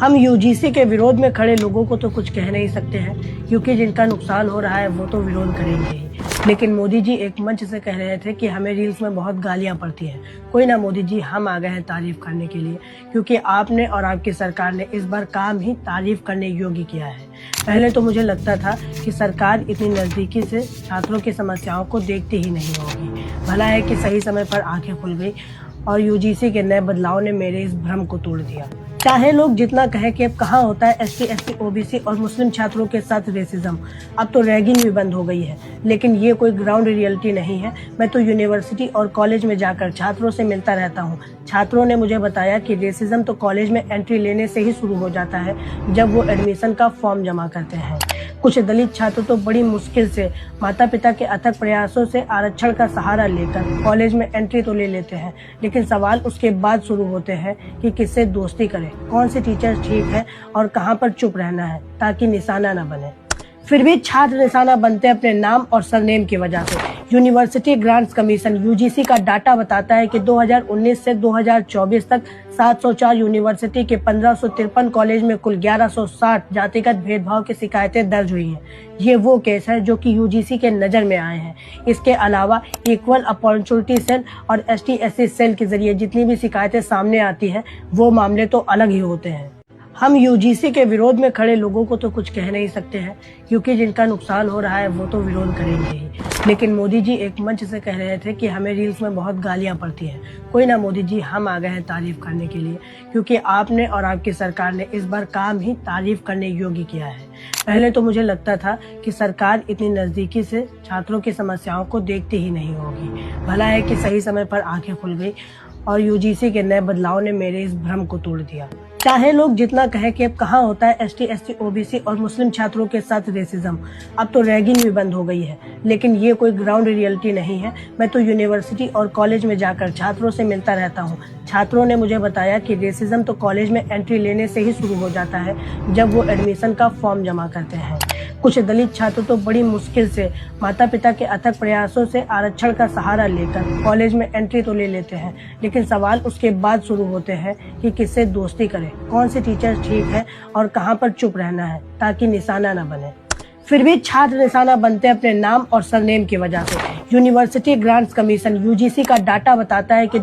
हम यूजीसी के विरोध में खड़े लोगों को तो कुछ कह नहीं सकते हैं, क्योंकि जिनका नुकसान हो रहा है वो तो विरोध करेंगे ही। लेकिन मोदी जी एक मंच से कह रहे थे कि हमें रील्स में बहुत गालियां पड़ती हैं। कोई ना मोदी जी, हम आ गए हैं तारीफ करने के लिए, क्योंकि आपने और आपकी सरकार ने इस बार काम ही तारीफ करने योग्य किया है। पहले तो मुझे लगता था कि सरकार इतनी नज़दीकी से छात्रों की समस्याओं को देखती ही नहीं होगी। भला है कि सही समय पर आंखें खुल गई और यूजीसी के नए बदलाव ने मेरे इस भ्रम को तोड़ दिया। चाहे लोग जितना कहें कि अब कहाँ होता है एसटी, एससी, ओबीसी और मुस्लिम छात्रों के साथ रेसिज्म, अब तो रैगिंग भी बंद हो गई है। लेकिन ये कोई ग्राउंड रियलिटी नहीं है। मैं तो यूनिवर्सिटी और कॉलेज में जाकर छात्रों से मिलता रहता हूँ। छात्रों ने मुझे बताया कि रेसिज्म तो कॉलेज में एंट्री लेने से ही शुरू हो जाता है, जब वो एडमिशन का फॉर्म जमा करते हैं। कुछ दलित छात्र तो बड़ी मुश्किल से माता पिता के अथक प्रयासों से आरक्षण का सहारा लेकर कॉलेज में एंट्री तो ले लेते हैं, लेकिन सवाल उसके बाद शुरू होते हैं कि किससे दोस्ती करें, कौन से टीचर ठीक है और कहां पर चुप रहना है ताकि निशाना न बने। फिर भी छात्र निशाना बनते हैं अपने नाम और सरनेम की वजह से। यूनिवर्सिटी ग्रांट्स कमीशन यूजीसी का डाटा बताता है कि 2019 से 2024 तक 704 यूनिवर्सिटी के 1553 कॉलेज में कुल 1160 जातिगत भेदभाव की शिकायतें दर्ज हुई हैं। ये वो केस है जो कि यूजीसी के नज़र में आए हैं। इसके अलावा इक्वल अपॉर्चुनिटी सेल और एसटी एससी सेल के जरिए जितनी भी शिकायतें सामने आती हैं, वो मामले तो अलग ही होते हैं। हम यूजीसी के विरोध में खड़े लोगों को तो कुछ कह नहीं सकते हैं, क्योंकि जिनका नुकसान हो रहा है वो तो विरोध करेंगे ही। लेकिन मोदी जी एक मंच से कह रहे थे कि हमें रील्स में बहुत गालियां पड़ती हैं। कोई ना मोदी जी, हम आ गए हैं तारीफ करने के लिए, क्योंकि आपने और आपकी सरकार ने इस बार काम ही तारीफ करने योग्य किया है। पहले तो मुझे लगता था कि सरकार इतनी नज़दीकी से छात्रों की समस्याओं को देखती ही नहीं होगी। भला है कि सही समय पर आंखें खुल गई और यूजीसी के नए बदलाव ने मेरे इस भ्रम को तोड़ दिया। चाहे लोग जितना कहें कि अब कहाँ होता है एसटी, एससी, ओबीसी और मुस्लिम छात्रों के साथ रेसिज्म, अब तो रैगिंग भी बंद हो गई है। लेकिन ये कोई ग्राउंड रियलिटी नहीं है। मैं तो यूनिवर्सिटी और कॉलेज में जाकर छात्रों से मिलता रहता हूँ। छात्रों ने मुझे बताया कि रेसिज्म तो कॉलेज में एंट्री लेने से ही शुरू हो जाता है, जब वो एडमिशन का फॉर्म जमा करते हैं। कुछ दलित छात्र तो बड़ी मुश्किल से माता पिता के अथक प्रयासों से आरक्षण का सहारा लेकर कॉलेज में एंट्री तो ले लेते हैं, लेकिन सवाल उसके बाद शुरू होते हैं कि किससे दोस्ती करें, कौन से टीचर ठीक है और कहां पर चुप रहना है ताकि निशाना न बने। फिर भी छात्र निशाना बनते हैं अपने नाम और सरनेम की वजह से। यूनिवर्सिटी ग्रांट्स कमीशन यूजीसी का डाटा बताता है कि